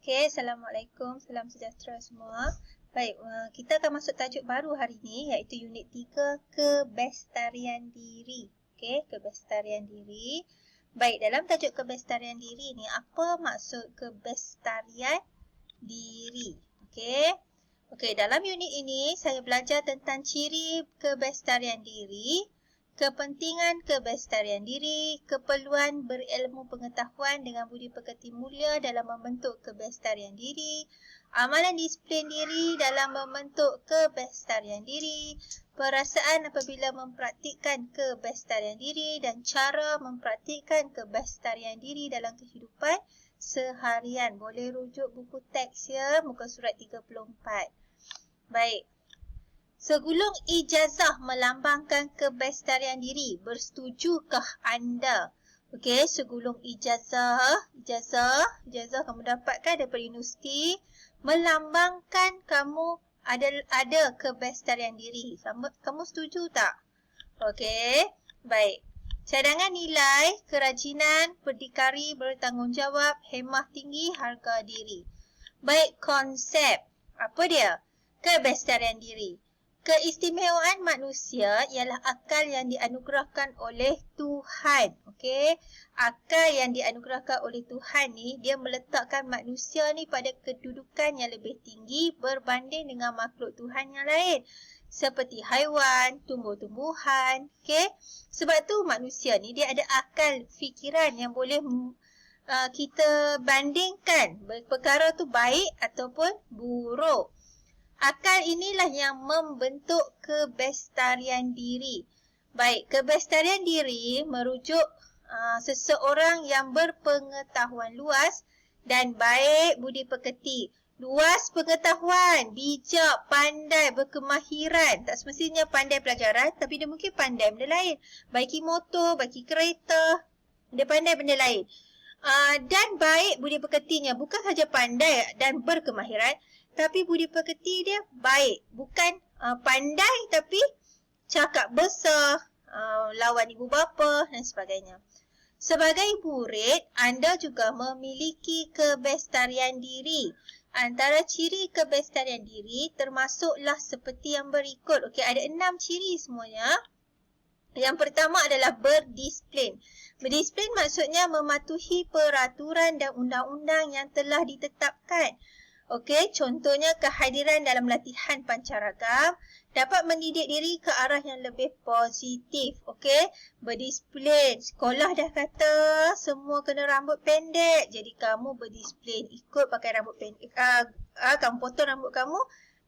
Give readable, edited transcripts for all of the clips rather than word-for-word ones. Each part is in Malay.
Okey, Assalamualaikum, salam sejahtera semua. Baik, kita akan masuk tajuk baru hari ini iaitu unit 3, kebestarian diri. Okey, kebestarian diri. Baik, dalam tajuk kebestarian diri ni, apa maksud kebestarian diri? Okey. Okey, dalam unit ini saya belajar tentang ciri kebestarian diri, kepentingan kebestarian diri, keperluan berilmu pengetahuan dengan budi pekerti mulia dalam membentuk kebestarian diri, amalan disiplin diri dalam membentuk kebestarian diri, perasaan apabila mempraktikkan kebestarian diri dan cara mempraktikkan kebestarian diri dalam kehidupan seharian. Boleh rujuk buku teks ya, muka surat 34. Baik. Segulung ijazah melambangkan kebestarian diri. Bersetujukah anda? Okey, segulung ijazah kamu dapatkan daripada universiti melambangkan kamu ada kebestarian diri. Kamu setuju tak? Okey, baik. Cadangan nilai, kerajinan, berdikari, bertanggungjawab, hemah tinggi, harga diri. Baik, konsep. Apa dia? Kebestarian diri. Keistimewaan manusia ialah akal yang dianugerahkan oleh Tuhan. Okey, akal yang dianugerahkan oleh Tuhan ni dia meletakkan manusia ni pada kedudukan yang lebih tinggi berbanding dengan makhluk Tuhan yang lain seperti haiwan, tumbuh-tumbuhan. Okey, sebab tu manusia ni dia ada akal fikiran yang boleh kita bandingkan perkara tu baik ataupun buruk. Akal inilah yang membentuk kebestarian diri. Baik, kebestarian diri merujuk seseorang yang berpengetahuan luas dan baik budi pekerti. Luas pengetahuan, bijak, pandai, berkemahiran. Tak semestinya pandai pelajaran, tapi dia mungkin pandai benda lain. Baiki motor, baiki kereta, dia pandai benda lain. Dan baik budi pekertinya, bukan saja pandai dan berkemahiran, tapi budi pekerti dia baik. Bukan pandai tapi cakap besar, lawan ibu bapa dan sebagainya. Sebagai murid, anda juga memiliki kebestarian diri. Antara ciri kebestarian diri termasuklah seperti yang berikut. Okey, ada 6 ciri semuanya. Yang pertama adalah berdisiplin. Berdisiplin maksudnya mematuhi peraturan dan undang-undang yang telah ditetapkan. Okey, contohnya kehadiran dalam latihan pancaragam dapat mendidik diri ke arah yang lebih positif. Okey, berdisiplin. Sekolah dah kata semua kena rambut pendek, jadi kamu berdisiplin. Ikut pakai rambut pendek. Kamu potong rambut kamu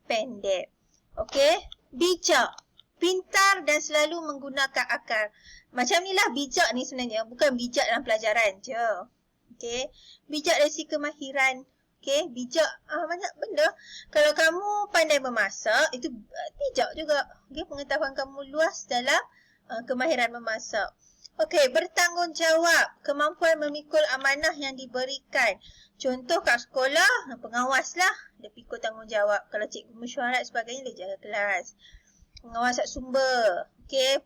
pendek. Okey, bijak. Pintar dan selalu menggunakan akal. Macam inilah bijak ni sebenarnya. Bukan bijak dalam pelajaran je. Okey, bijak dari segi kemahiran. Okey, bijak banyak benda. Kalau kamu pandai memasak, itu bijak juga. Okey, pengetahuan kamu luas dalam kemahiran memasak. Okey, bertanggungjawab. Kemampuan memikul amanah yang diberikan. Contoh kat sekolah, pengawas lah. Dia pikul tanggungjawab. Kalau cikgu mesyuarat sebagainya, dia jaga kelas. Pengawas sumber. Okey,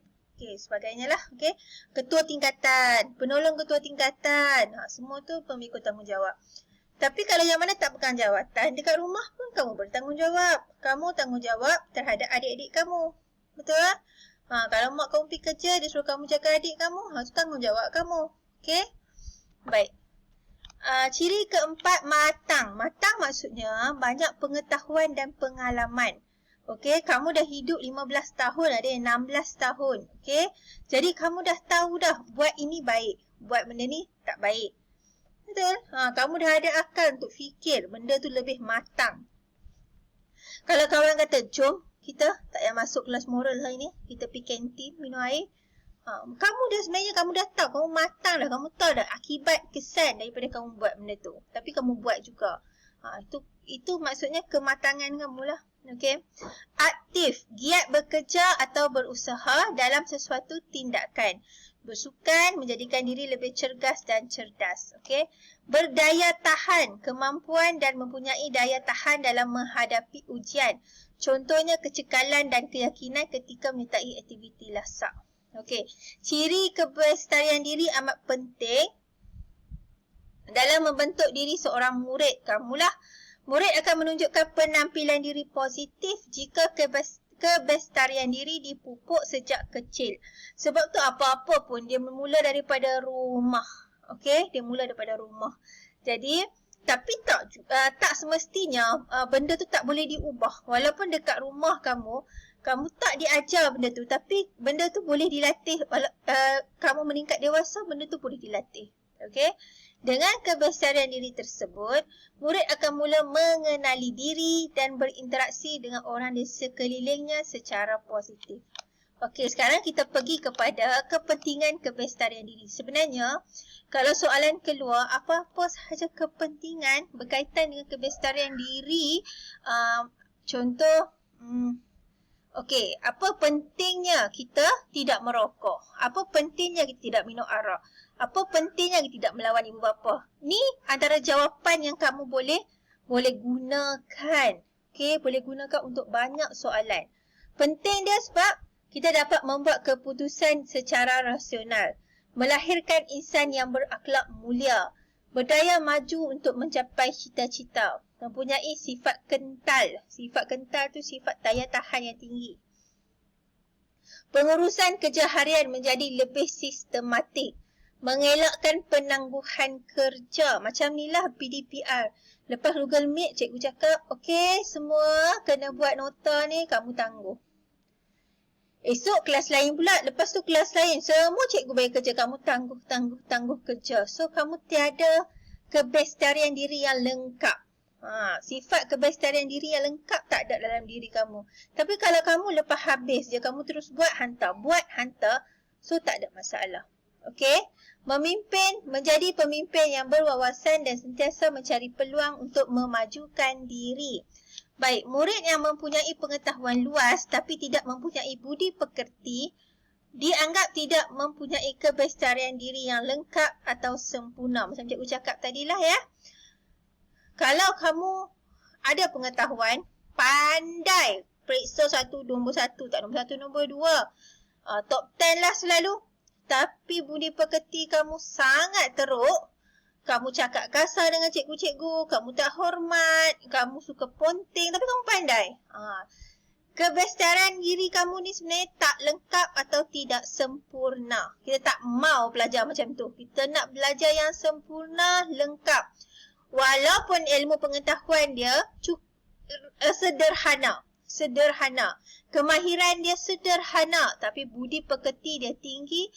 sebagainya lah. Okey, ketua tingkatan, penolong ketua tingkatan. Semua tu pemikul tanggungjawab. Tapi kalau yang mana tak pegang jawatan, dekat rumah pun kamu bertanggungjawab. Kamu tanggungjawab terhadap adik-adik kamu. Betul? Kalau mak kamu pergi kerja, dia suruh kamu jaga adik kamu, itu tanggungjawab kamu. Okey? Baik. Ciri keempat, matang. Matang maksudnya banyak pengetahuan dan pengalaman. Okey, kamu dah hidup 15 tahun, ada yang 16 tahun. Okey? Jadi kamu dah tahu dah buat ini baik, buat benda ni tak baik. Betul? Kamu dah ada akal untuk fikir benda tu lebih matang. Kalau kawan kata, jom kita tak payah masuk kelas moral hari ni, kita pergi kantin minum air. Kamu dah sebenarnya kamu dah tahu, kamu matang dah, kamu tahu dah akibat kesan daripada kamu buat benda tu. Tapi kamu buat juga. Itu maksudnya kematangan kamu lah. Okey. Aktif, giat bekerja atau berusaha dalam sesuatu tindakan. Bersukan menjadikan diri lebih cergas dan cerdas. Okey. Berdaya tahan, kemampuan dan mempunyai daya tahan dalam menghadapi ujian. Contohnya kecekalan dan keyakinan ketika menyertai aktiviti lasak. Okey. Ciri kebestarian diri amat penting. dalam membentuk diri seorang murid kamulah. Murid akan menunjukkan penampilan diri positif jika kebestarian diri dipupuk sejak kecil. Sebab tu apa-apa pun dia bermula daripada rumah. Okey, dia mula daripada rumah. Jadi, tapi tak semestinya benda tu tak boleh diubah. Walaupun dekat rumah kamu tak diajar benda tu, tapi benda tu boleh dilatih. Kamu meningkat dewasa, benda tu boleh dilatih. Okey. Dengan kebestarian diri tersebut, murid akan mula mengenali diri dan berinteraksi dengan orang di sekelilingnya secara positif. Okey, sekarang kita pergi kepada kepentingan kebestarian diri. Sebenarnya, kalau soalan keluar, apa-apa sahaja kepentingan berkaitan dengan kebestarian diri, contoh, okey, apa pentingnya kita tidak merokok? Apa pentingnya kita tidak minum arak? Apa pentingnya kita tidak melawan ibu bapa? Ni antara jawapan yang kamu boleh gunakan. Okey, boleh gunakan untuk banyak soalan. Penting dia sebab kita dapat membuat keputusan secara rasional, melahirkan insan yang berakhlak mulia, berdaya maju untuk mencapai cita-cita, mempunyai sifat kental. Sifat kental tu sifat daya tahan yang tinggi. Pengurusan kerja harian menjadi lebih sistematik, mengelakkan penangguhan kerja. Macam ni lah PDPR. Lepas Google Meet, cikgu cakap, okey, semua kena buat nota ni, kamu tangguh. Esok kelas lain pula, lepas tu kelas lain, semua cikgu bagi kerja, kamu tangguh kerja. So, kamu tiada kebestarian diri yang lengkap. Sifat kebestarian diri yang lengkap tak ada dalam diri kamu. Tapi kalau kamu lepas habis je, kamu terus buat hantar, so tak ada masalah. Okey, menjadi pemimpin yang berwawasan dan sentiasa mencari peluang untuk memajukan diri. Baik, murid yang mempunyai pengetahuan luas tapi tidak mempunyai budi pekerti dianggap tidak mempunyai kebestarian diri yang lengkap atau sempurna. Macam cikgu cakap tadilah ya. Kalau kamu ada pengetahuan, pandai, periksa nombor satu, nombor dua, top 10 lah selalu. Tapi budi pekerti kamu sangat teruk, kamu cakap kasar dengan cikgu-cikgu, kamu tak hormat, kamu suka ponting, tapi kamu pandai. Kebestarian diri kamu ni sebenarnya tak lengkap atau tidak sempurna. Kita tak mau belajar macam tu. Kita nak belajar yang sempurna, lengkap. Walaupun ilmu pengetahuan dia sederhana. Kemahiran dia sederhana, tapi budi pekerti dia tinggi.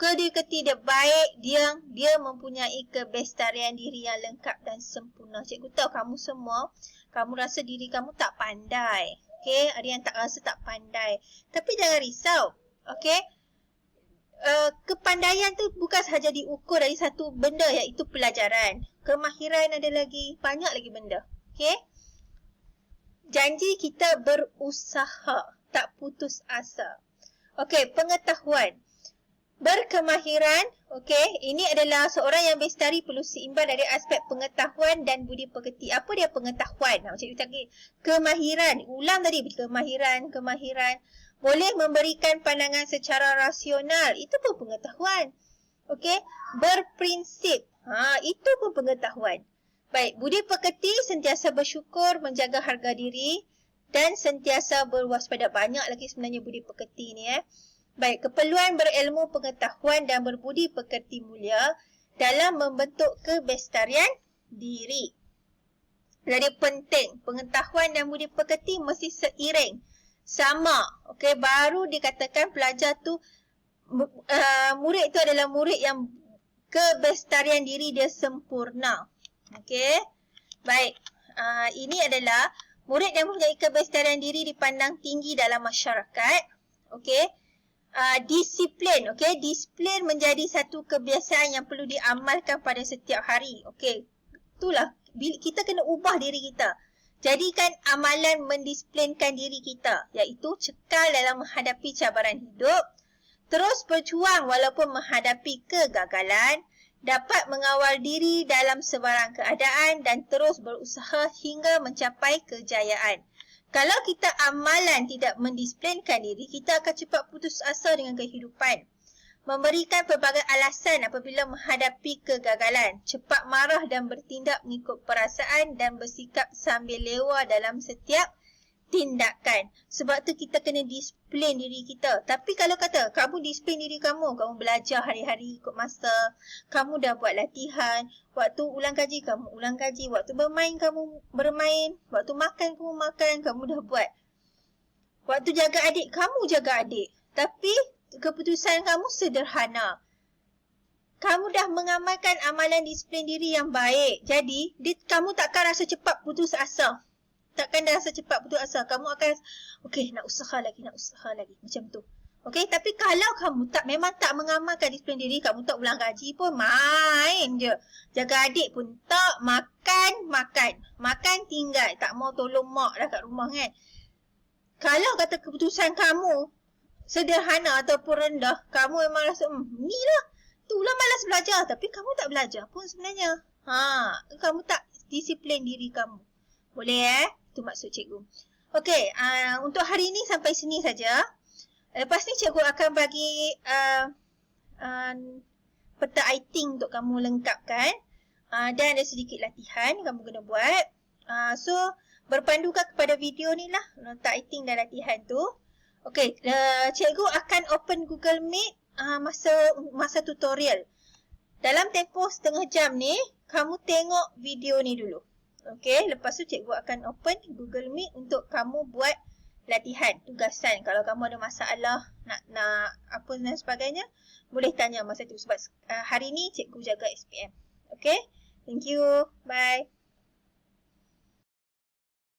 Kedekati dia baik, dia mempunyai kebestarian diri yang lengkap dan sempurna. Cikgu tahu kamu semua, kamu rasa diri kamu tak pandai. Okey, ada yang tak rasa tak pandai. Tapi jangan risau. Okey. Kepandaian tu bukan sahaja diukur dari satu benda, iaitu pelajaran. Kemahiran ada lagi, banyak lagi benda. Okey. Janji kita berusaha, tak putus asa. Okey, pengetahuan. Berkemahiran, okey, ini adalah seorang yang bestari perlu seimbang dari aspek pengetahuan dan budi pekerti. Apa dia pengetahuan? Macam itu tadi, kemahiran. Ulang tadi, kemahiran. Boleh memberikan pandangan secara rasional. Itu pun pengetahuan. Okey, berprinsip. Itu pun pengetahuan. Baik, budi pekerti sentiasa bersyukur, menjaga harga diri dan sentiasa berwaspada. Banyak lagi sebenarnya budi pekerti ni Baik, keperluan berilmu pengetahuan dan berbudi pekerti mulia dalam membentuk kebestarian diri. Jadi penting, pengetahuan dan budi pekerti mesti seiring, sama. Okey, baru dikatakan pelajar tu, murid itu adalah murid yang kebestarian diri dia sempurna. Okey, baik. Ini adalah murid yang mempunyai kebestarian diri dipandang tinggi dalam masyarakat. Okey. Disiplin, okey, disiplin menjadi satu kebiasaan yang perlu diamalkan pada setiap hari. Okey, itulah kita kena ubah diri kita. Jadikan amalan mendisiplinkan diri kita, iaitu cekal dalam menghadapi cabaran hidup, terus berjuang walaupun menghadapi kegagalan, dapat mengawal diri dalam sebarang keadaan dan terus berusaha hingga mencapai kejayaan. Kalau kita amalan tidak mendisiplinkan diri, kita akan cepat putus asa dengan kehidupan. Memberikan pelbagai alasan apabila menghadapi kegagalan. Cepat marah dan bertindak mengikut perasaan dan bersikap sambil lewa dalam setiap tindakan. Sebab tu kita kena disiplin diri kita. Tapi kalau kata kamu disiplin diri kamu belajar hari-hari ikut masa, kamu dah buat latihan, waktu ulang kaji kamu ulang kaji, waktu bermain kamu bermain, waktu makan kamu makan, kamu dah buat. Waktu jaga adik kamu jaga adik. Tapi keputusan kamu sederhana. Kamu dah mengamalkan amalan disiplin diri yang baik. Jadi, kamu takkan rasa cepat putus asa. Takkan dah rasa cepat putus asa. Kamu akan, okey, nak usaha lagi. Macam tu. Okey, tapi kalau kamu memang tak mengamalkan disiplin diri, kamu tak ulang gaji pun, main je. Jaga adik pun tak, makan tinggal. Tak mau tolong mak dah kat rumah kan. Kalau kata keputusan kamu sederhana ataupun rendah, kamu memang rasa, ni lah. Itulah malas belajar. Tapi kamu tak belajar pun sebenarnya. Kamu tak disiplin diri kamu. Boleh Itu maksud cikgu. Okey, untuk hari ini sampai sini saja. Lepas ni cikgu akan bagi peta iting untuk kamu lengkapkan. Dan ada sedikit latihan kamu kena buat. So, berpandukan kepada video ni lah. Peta iting dan latihan tu. Okey, cikgu akan open Google Meet masa tutorial. Dalam tempoh setengah jam ni, kamu tengok video ni dulu. Okey, lepas tu cikgu akan open Google Meet untuk kamu buat latihan, tugasan. Kalau kamu ada masalah, nak apa dan sebagainya, boleh tanya masa tu. Sebab hari ni cikgu jaga SPM. Okey, thank you. Bye.